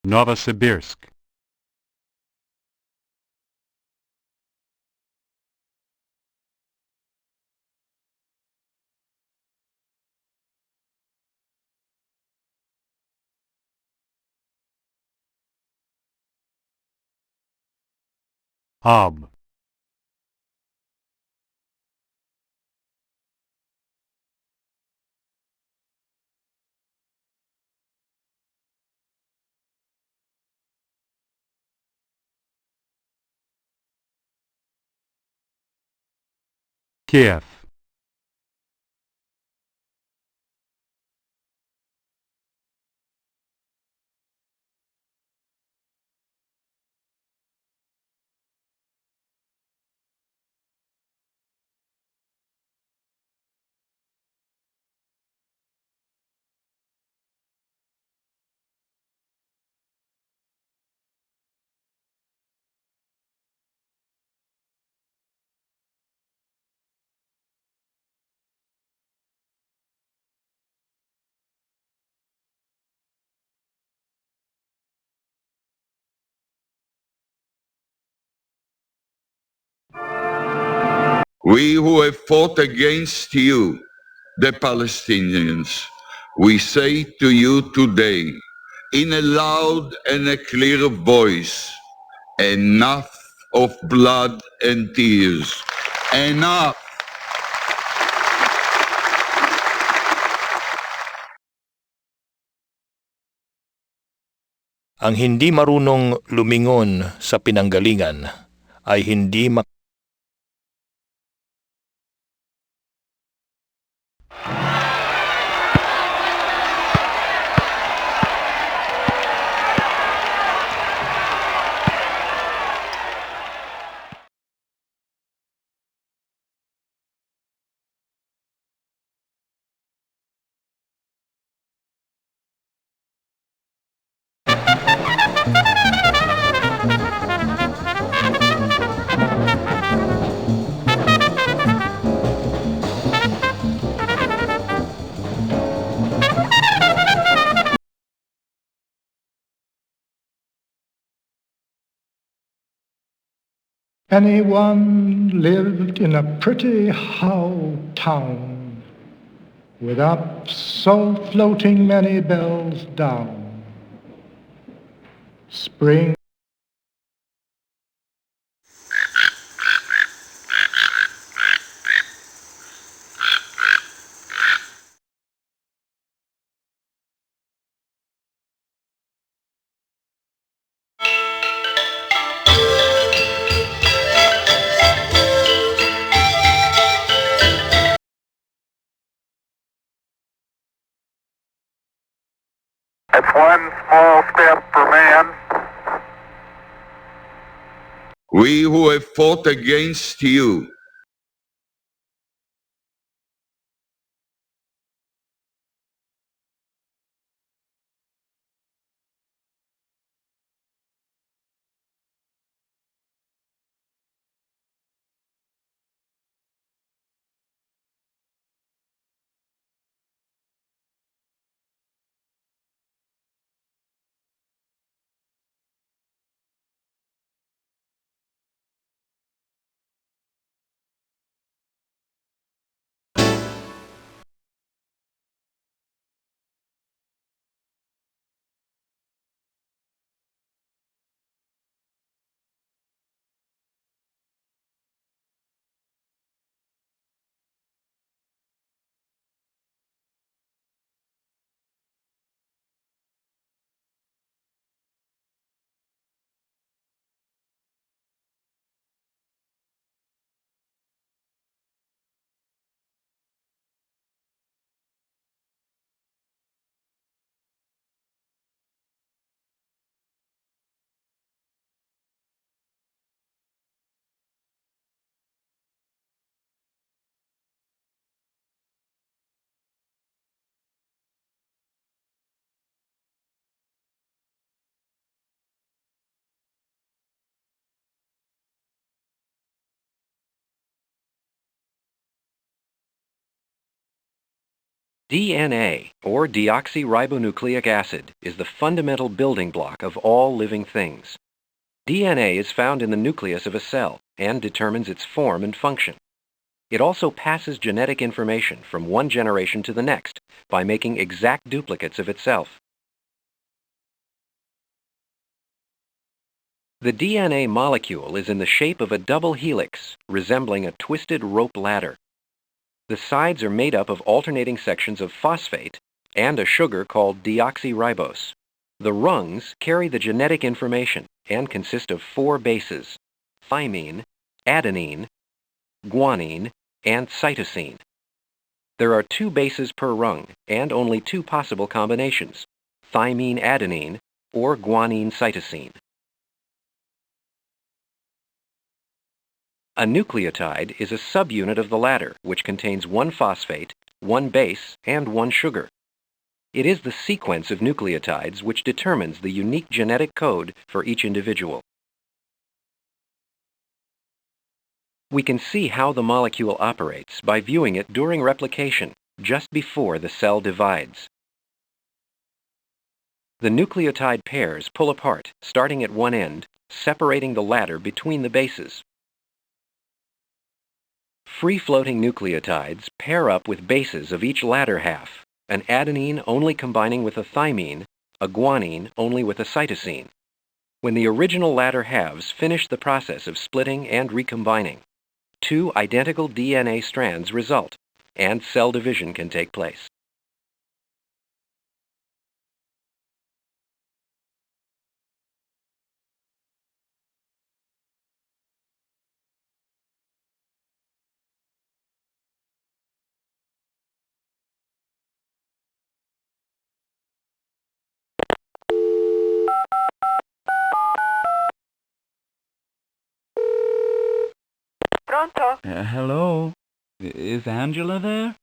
Novosibirsk. Ob. Kiev. We who have fought against you, the Palestinians, we say to you today, in a loud and a clear voice, enough of blood and tears. Enough! Ang hindi marunong lumingon sa pinanggalingan ay hindi Anyone lived in a pretty how town, with up so floating many bells down. Spring It's one small step for man. We who have fought against you, DNA, or deoxyribonucleic acid, is the fundamental building block of all living things. DNA is found in the nucleus of a cell and determines its form and function. It also passes genetic information from one generation to the next by making exact duplicates of itself. The DNA molecule is in the shape of a double helix, resembling a twisted rope ladder. The sides are made up of alternating sections of phosphate and a sugar called deoxyribose. The rungs carry the genetic information and consist of 4 bases: thymine, adenine, guanine, and cytosine. There are 2 bases per rung and only 2 possible combinations: thymine-adenine or guanine-cytosine. A nucleotide is a subunit of the latter, which contains 1 phosphate, 1 base, and 1 sugar. It is the sequence of nucleotides which determines the unique genetic code for each individual. We can see how the molecule operates by viewing it during replication, just before the cell divides. The nucleotide pairs pull apart, starting at one end, separating the latter between the bases. Free-floating nucleotides pair up with bases of each latter half, an adenine only combining with a thymine, a guanine only with a cytosine. When the original latter halves finish the process of splitting and recombining, 2 identical DNA strands result, and cell division can take place. Pronto? Hello? Is Angela there?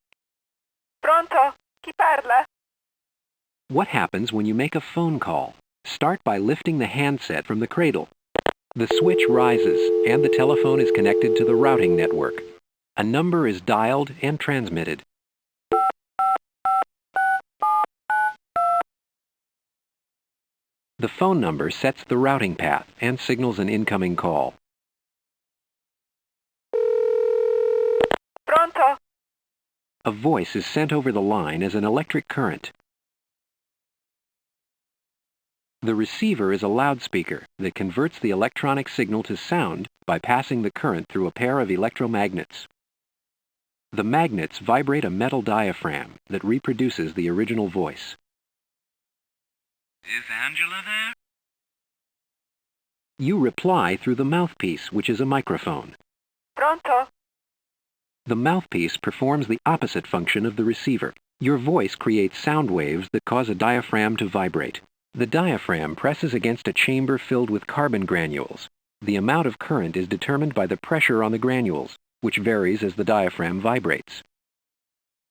Pronto? Chi parla? What happens when you make a phone call? Start by lifting the handset from the cradle. The switch rises, and the telephone is connected to the routing network. A number is dialed and transmitted. The phone number sets the routing path and signals an incoming call. Pronto? A voice is sent over the line as an electric current. The receiver is a loudspeaker that converts the electronic signal to sound by passing the current through a pair of electromagnets. The magnets vibrate a metal diaphragm that reproduces the original voice. Is Angela there? You reply through the mouthpiece, which is a microphone. Pronto? The mouthpiece performs the opposite function of the receiver. Your voice creates sound waves that cause a diaphragm to vibrate. The diaphragm presses against a chamber filled with carbon granules. The amount of current is determined by the pressure on the granules, which varies as the diaphragm vibrates.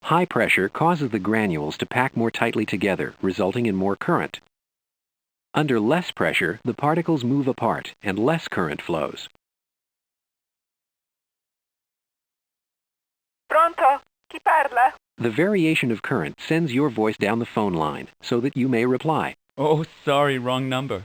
High pressure causes the granules to pack more tightly together, resulting in more current. Under less pressure, the particles move apart and less current flows. Pronto? Chi parla? The variation of current sends your voice down the phone line so that you may reply. Oh, sorry, wrong number.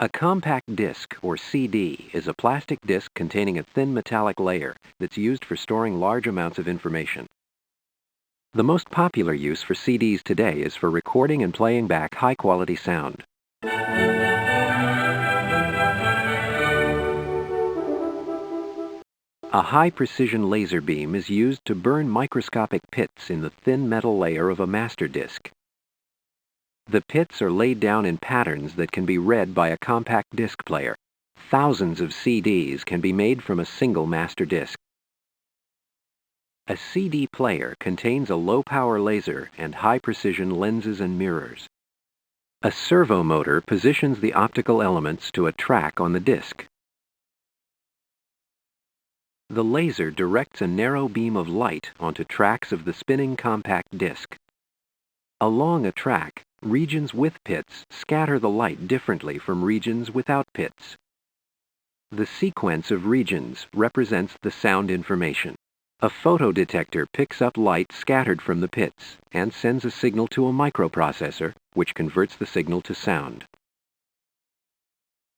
A compact disc, or CD, is a plastic disc containing a thin metallic layer that's used for storing large amounts of information. The most popular use for CDs today is for recording and playing back high-quality sound. A high-precision laser beam is used to burn microscopic pits in the thin metal layer of a master disk. The pits are laid down in patterns that can be read by a compact disc player. Thousands of CDs can be made from a single master disk. A CD player contains a low-power laser and high-precision lenses and mirrors. A servo motor positions the optical elements to a track on the disc. The laser directs a narrow beam of light onto tracks of the spinning compact disc. Along a track, regions with pits scatter the light differently from regions without pits. The sequence of regions represents the sound information. A photodetector picks up light scattered from the pits and sends a signal to a microprocessor, which converts the signal to sound.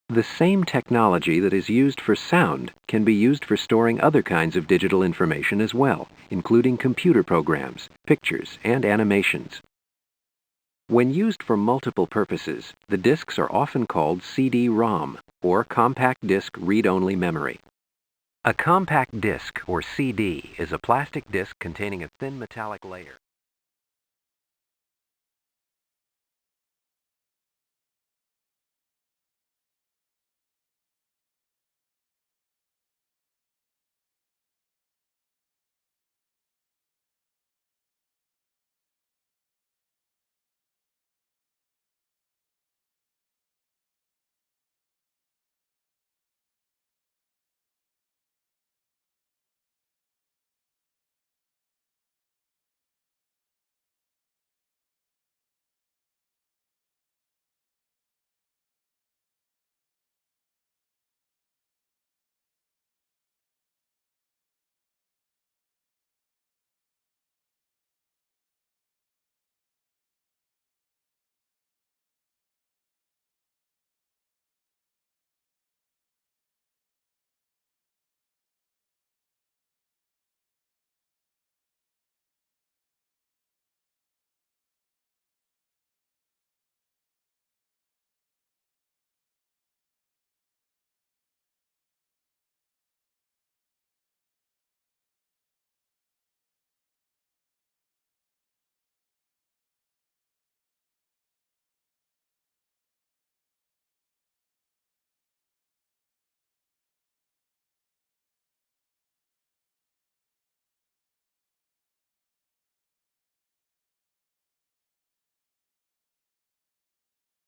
The same technology that is used for sound can be used for storing other kinds of digital information as well, including computer programs, pictures, and animations. When used for multiple purposes, the disks are often called CD-ROM, or compact disc read-only memory. A compact disc, or CD, is a plastic disc containing a thin metallic layer.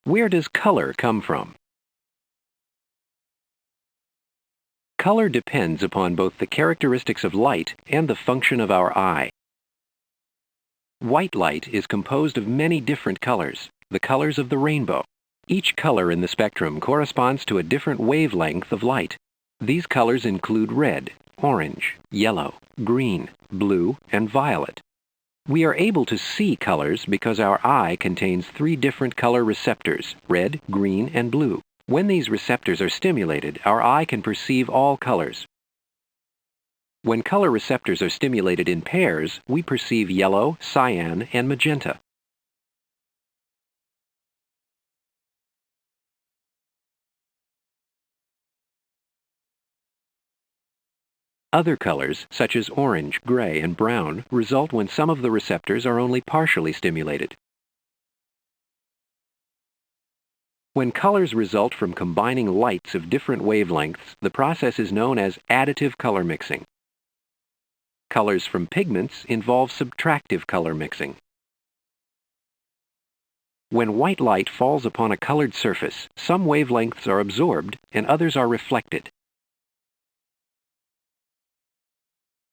Where does color come from? Color depends upon both the characteristics of light and the function of our eye. White light is composed of many different colors, the colors of the rainbow. Each color in the spectrum corresponds to a different wavelength of light. These colors include red, orange, yellow, green, blue, and violet. We are able to see colors because our eye contains 3 different color receptors, red, green, and blue. When these receptors are stimulated, our eye can perceive all colors. When color receptors are stimulated in pairs, we perceive yellow, cyan, and magenta. Other colors, such as orange, gray, and brown, result when some of the receptors are only partially stimulated. When colors result from combining lights of different wavelengths, the process is known as additive color mixing. Colors from pigments involve subtractive color mixing. When white light falls upon a colored surface, some wavelengths are absorbed and others are reflected.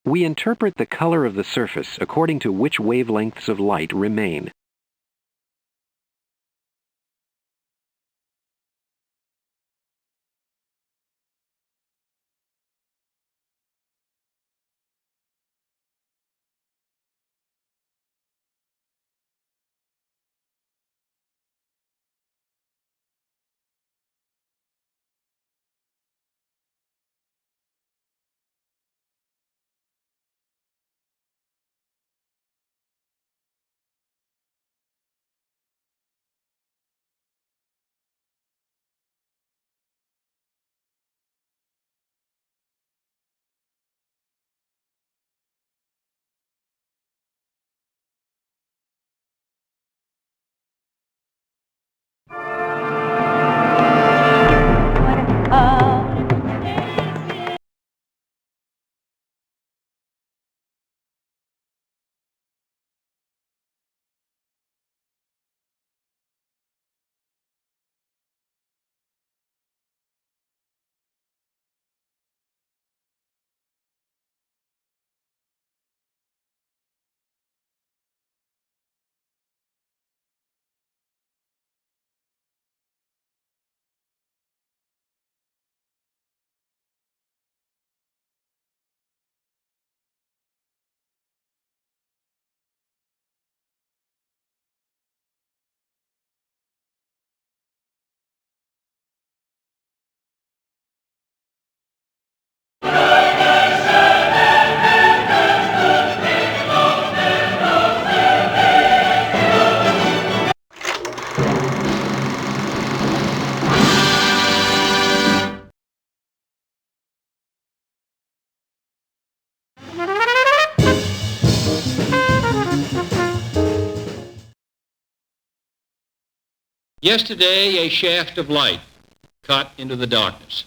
We interpret the color of the surface according to which wavelengths of light remain. Yesterday, a shaft of light cut into the darkness.